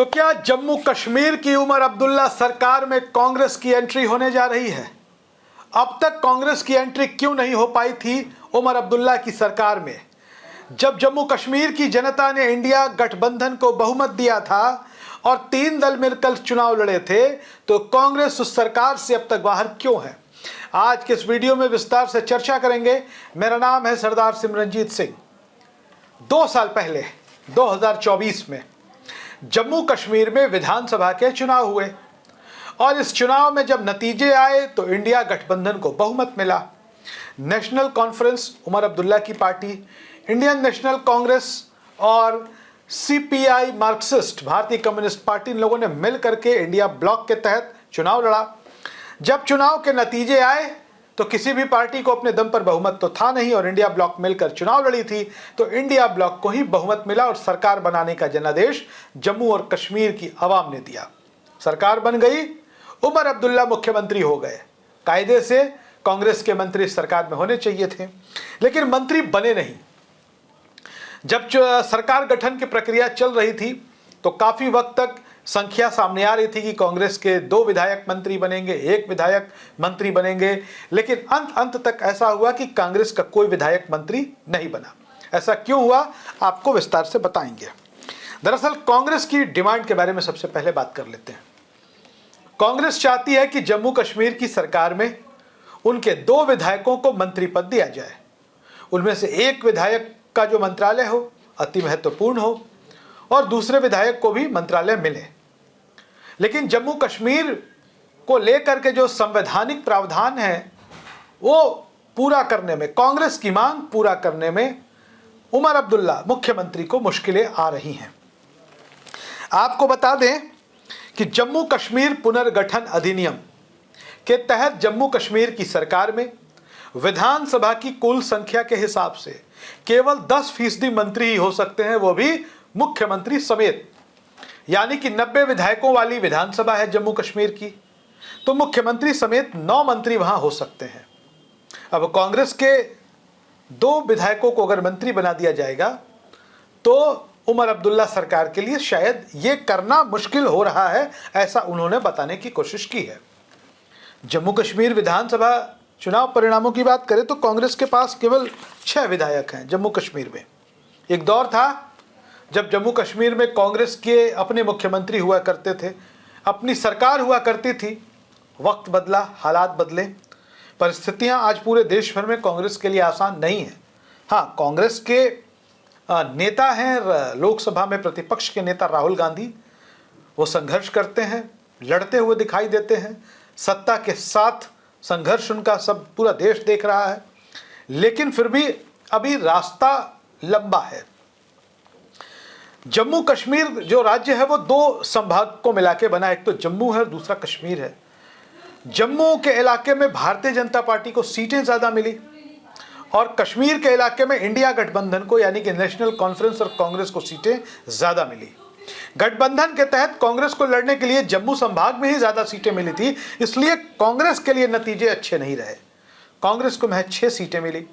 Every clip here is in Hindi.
तो क्या जम्मू कश्मीर की उमर अब्दुल्ला सरकार में कांग्रेस की एंट्री होने जा रही है? अब तक कांग्रेस की एंट्री क्यों नहीं हो पाई थी उमर अब्दुल्ला की सरकार में? जब जम्मू कश्मीर की जनता ने इंडिया गठबंधन को बहुमत दिया था और 3 दल मिलकर चुनाव लड़े थे, तो कांग्रेस उस सरकार से अब तक बाहर क्यों है? आज के इस वीडियो में विस्तार से चर्चा करेंगे। मेरा नाम है सरदार सिमरनजीत सिंह। 2 साल पहले 2024 में जम्मू कश्मीर में विधानसभा के चुनाव हुए और इस चुनाव में जब नतीजे आए तो इंडिया गठबंधन को बहुमत मिला। नेशनल कॉन्फ्रेंस उमर अब्दुल्ला की पार्टी, इंडियन नेशनल कांग्रेस और सीपीआई मार्क्सिस्ट भारतीय कम्युनिस्ट पार्टी, इन लोगों ने मिल करके इंडिया ब्लॉक के तहत चुनाव लड़ा। जब चुनाव के नतीजे आए तो किसी भी पार्टी को अपने दम पर बहुमत तो था नहीं और इंडिया ब्लॉक मिलकर चुनाव लड़ी थी, तो इंडिया ब्लॉक को ही बहुमत मिला और सरकार बनाने का जनादेश जम्मू और कश्मीर की आवाम ने दिया। सरकार बन गई, उमर अब्दुल्ला मुख्यमंत्री हो गए। कायदे से कांग्रेस के मंत्री सरकार में होने चाहिए थे, लेकिन मंत्री बने नहीं। जब सरकार गठन की प्रक्रिया चल रही थी तो काफी वक्त तक संख्या सामने आ रही थी कि कांग्रेस के 2 विधायक मंत्री बनेंगे, 1 विधायक मंत्री बनेंगे, लेकिन अंत तक ऐसा हुआ कि कांग्रेस का कोई विधायक मंत्री नहीं बना। ऐसा क्यों हुआ, आपको विस्तार से बताएंगे। दरअसल कांग्रेस की डिमांड के बारे में सबसे पहले बात कर लेते हैं। कांग्रेस चाहती है कि जम्मू कश्मीर की सरकार में उनके 2 विधायकों को मंत्री पद दिया जाए। उनमें से 1 विधायक का जो मंत्रालय हो अति महत्वपूर्ण हो और दूसरे विधायक को भी मंत्रालय मिले। लेकिन जम्मू कश्मीर को लेकर के जो संवैधानिक प्रावधान है वो पूरा करने में, कांग्रेस की मांग पूरा करने में उमर अब्दुल्ला मुख्यमंत्री को मुश्किलें आ रही हैं। आपको बता दें कि जम्मू कश्मीर पुनर्गठन अधिनियम के तहत जम्मू कश्मीर की सरकार में विधानसभा की कुल संख्या के हिसाब से केवल 10% मंत्री ही हो सकते हैं, वो भी मुख्यमंत्री समेत। यानी कि 90 विधायकों वाली विधानसभा है जम्मू कश्मीर की, तो मुख्यमंत्री समेत 9 मंत्री वहां हो सकते हैं। अब कांग्रेस के 2 विधायकों को अगर मंत्री बना दिया जाएगा तो उमर अब्दुल्ला सरकार के लिए शायद ये करना मुश्किल हो रहा है, ऐसा उन्होंने बताने की कोशिश की है। जम्मू कश्मीर विधानसभा चुनाव परिणामों की बात करें तो कांग्रेस के पास केवल 6 विधायक हैं जम्मू कश्मीर में। एक दौर था जब जम्मू कश्मीर में कांग्रेस के अपने मुख्यमंत्री हुआ करते थे, अपनी सरकार हुआ करती थी। वक्त बदला, हालात बदले, परिस्थितियां आज पूरे देश भर में कांग्रेस के लिए आसान नहीं है। हाँ, कांग्रेस के नेता हैं, लोकसभा में प्रतिपक्ष के नेता राहुल गांधी, वो संघर्ष करते हैं, लड़ते हुए दिखाई देते हैं। सत्ता के साथ संघर्ष उनका सब पूरा देश देख रहा है, लेकिन फिर भी अभी रास्ता लंबा है। जम्मू कश्मीर जो राज्य है वो 2 संभाग को मिला के बना, एक तो जम्मू है और दूसरा कश्मीर है। जम्मू के इलाके में भारतीय जनता पार्टी को सीटें ज्यादा मिली और कश्मीर के इलाके में इंडिया गठबंधन को यानी कि नेशनल कॉन्फ्रेंस और कांग्रेस को सीटें ज्यादा मिली। गठबंधन के तहत कांग्रेस को लड़ने के लिए जम्मू संभाग में ही ज्यादा सीटें मिली थी, इसलिए कांग्रेस के लिए नतीजे अच्छे नहीं रहे। कांग्रेस को महज 6 सीटें मिली।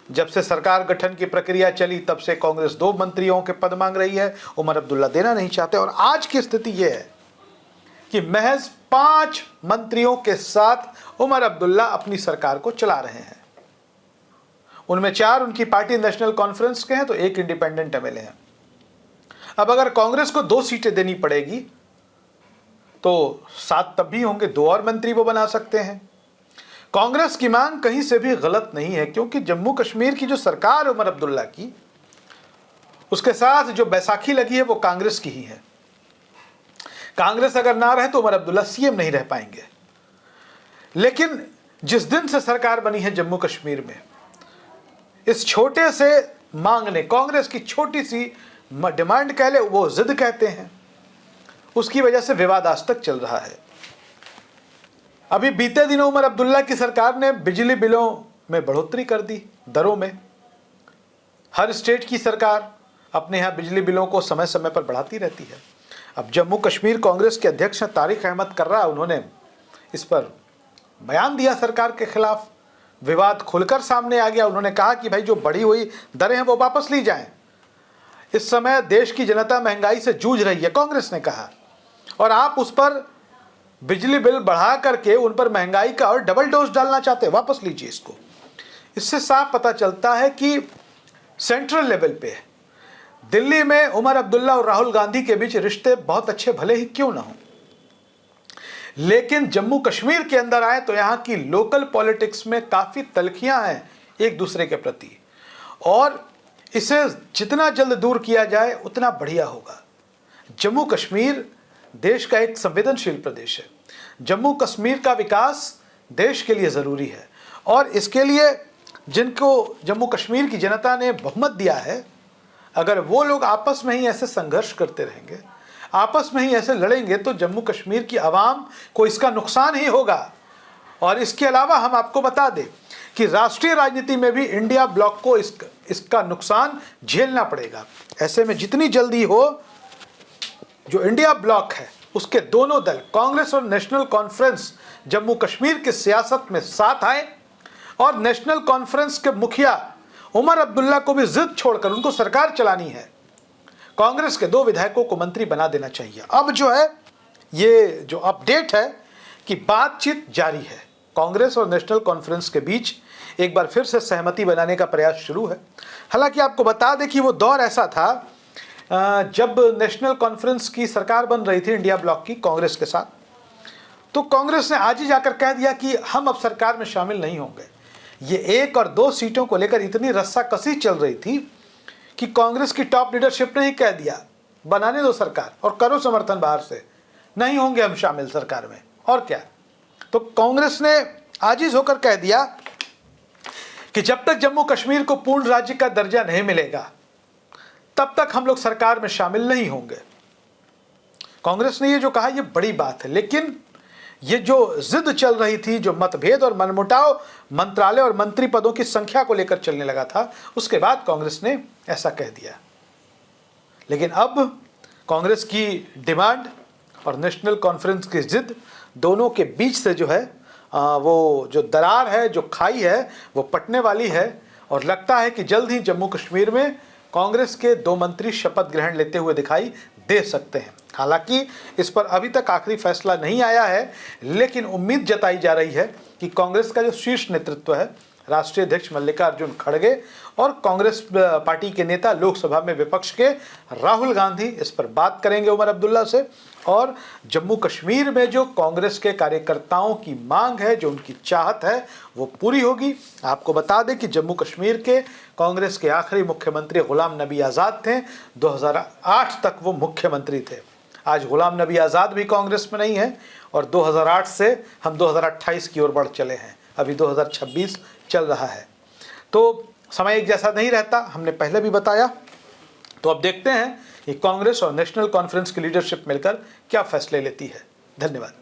जब से सरकार गठन की प्रक्रिया चली तब से कांग्रेस 2 मंत्रियों के पद मांग रही है, उमर अब्दुल्ला देना नहीं चाहते और आज की स्थिति यह है कि महज 5 मंत्रियों के साथ उमर अब्दुल्ला अपनी सरकार को चला रहे हैं। उनमें 4 उनकी पार्टी नेशनल कॉन्फ्रेंस के हैं तो 1 इंडिपेंडेंट एमएलए हैं। अब अगर कांग्रेस को 2 सीटें देनी पड़ेगी तो 7 तब भी होंगे, 2 और मंत्री वो बना सकते हैं। कांग्रेस की मांग कहीं से भी गलत नहीं है, क्योंकि जम्मू कश्मीर की जो सरकार उमर अब्दुल्ला की, उसके साथ जो बैसाखी लगी है वो कांग्रेस की ही है। कांग्रेस अगर ना रहे तो उमर अब्दुल्ला सीएम नहीं रह पाएंगे। लेकिन जिस दिन से सरकार बनी है जम्मू कश्मीर में, इस छोटे से मांग ने, कांग्रेस की छोटी सी डिमांड कह ले, वो जिद कहते हैं, उसकी वजह से विवाद आज तक चल रहा है। अभी बीते दिनों उमर अब्दुल्ला की सरकार ने बिजली बिलों में बढ़ोतरी कर दी, दरों में। हर स्टेट की सरकार अपने यहाँ बिजली बिलों को समय समय पर बढ़ाती रहती है। अब जम्मू कश्मीर कांग्रेस के अध्यक्ष तारिक अहमद कर्रा, उन्होंने इस पर बयान दिया सरकार के खिलाफ। विवाद खुलकर सामने आ गया। उन्होंने कहा कि भाई जो बढ़ी हुई दरें हैं वो वापस ली जाएं। इस समय देश की जनता महंगाई से जूझ रही है, कांग्रेस ने कहा, और आप उस पर बिजली बिल बढ़ा करके उन पर महंगाई का और डबल डोज डालना चाहते हैं। वापस लीजिए इसको। इससे साफ पता चलता है कि सेंट्रल लेवल पे दिल्ली में उमर अब्दुल्ला और राहुल गांधी के बीच रिश्ते बहुत अच्छे भले ही क्यों ना हो, लेकिन जम्मू कश्मीर के अंदर आए तो यहाँ की लोकल पॉलिटिक्स में काफ़ी तलखियाँ हैं एक दूसरे के प्रति, और इसे जितना जल्द दूर किया जाए उतना बढ़िया होगा। जम्मू कश्मीर देश का एक संवेदनशील प्रदेश है। जम्मू कश्मीर का विकास देश के लिए ज़रूरी है, और इसके लिए जिनको जम्मू कश्मीर की जनता ने बहुमत दिया है, अगर वो लोग आपस में ही ऐसे संघर्ष करते रहेंगे, आपस में ही ऐसे लड़ेंगे, तो जम्मू कश्मीर की आवाम को इसका नुकसान ही होगा। और इसके अलावा हम आपको बता दें कि राष्ट्रीय राजनीति में भी इंडिया ब्लॉक को इसका नुकसान झेलना पड़ेगा। ऐसे में जितनी जल्दी हो, जो इंडिया ब्लॉक है उसके दोनों दल कांग्रेस और नेशनल कॉन्फ्रेंस जम्मू कश्मीर की सियासत में साथ आए, और नेशनल कॉन्फ्रेंस के मुखिया उमर अब्दुल्ला को भी जिद छोड़कर उनको सरकार चलानी है। कांग्रेस के 2 विधायकों को मंत्री बना देना चाहिए। अब जो है ये जो अपडेट है कि बातचीत जारी है, कांग्रेस और नेशनल कॉन्फ्रेंस के बीच एक बार फिर से सहमति बनाने का प्रयास शुरू है। हालांकि आपको बता दें कि वो दौर ऐसा था जब नेशनल कॉन्फ्रेंस की सरकार बन रही थी इंडिया ब्लॉक की कांग्रेस के साथ, तो कांग्रेस ने आज ही जाकर कह दिया कि हम अब सरकार में शामिल नहीं होंगे। ये 1 और 2 सीटों को लेकर इतनी रस्साकसी चल रही थी कि कांग्रेस की टॉप लीडरशिप ने ही कह दिया बनाने दो सरकार और करो समर्थन बाहर से, नहीं होंगे हम शामिल सरकार में। और क्या, तो कांग्रेस ने आजिज होकर कह दिया कि जब तक जम्मू कश्मीर को पूर्ण राज्य का दर्जा नहीं मिलेगा तब तक हम लोग सरकार में शामिल नहीं होंगे। कांग्रेस ने ये जो कहा ये बड़ी बात है, लेकिन ये जो जिद चल रही थी, जो मतभेद और मनमुटाव मंत्रालय और मंत्री पदों की संख्या को लेकर चलने लगा था, उसके बाद कांग्रेस ने ऐसा कह दिया। लेकिन अब कांग्रेस की डिमांड और नेशनल कॉन्फ्रेंस की जिद दोनों के बीच से जो है वो जो दरार है, जो खाई है, वो पटने वाली है, और लगता है कि जल्द ही जम्मू कश्मीर में कांग्रेस के 2 मंत्री शपथ ग्रहण लेते हुए दिखाई दे सकते हैं। हालांकि इस पर अभी तक आखिरी फैसला नहीं आया है, लेकिन उम्मीद जताई जा रही है कि कांग्रेस का जो शीर्ष नेतृत्व है, राष्ट्रीय अध्यक्ष मल्लिकार्जुन खड़गे और कांग्रेस पार्टी के नेता लोकसभा में विपक्ष के राहुल गांधी इस पर बात करेंगे उमर अब्दुल्ला से, और जम्मू कश्मीर में जो कांग्रेस के कार्यकर्ताओं की मांग है, जो उनकी चाहत है, वो पूरी होगी। आपको बता दें कि जम्मू कश्मीर के कांग्रेस के आखिरी मुख्यमंत्री गुलाम नबी आज़ाद थे। 2008 तक वो मुख्यमंत्री थे। आज गुलाम नबी आज़ाद भी कांग्रेस में नहीं है, और 2008 से हम 2028 की ओर बढ़ चले हैं। अभी 2026 चल रहा है, तो समय एक जैसा नहीं रहता, हमने पहले भी बताया। तो अब देखते हैं कि कांग्रेस और नेशनल कॉन्फ्रेंस की लीडरशिप मिलकर क्या फैसले लेती है। धन्यवाद।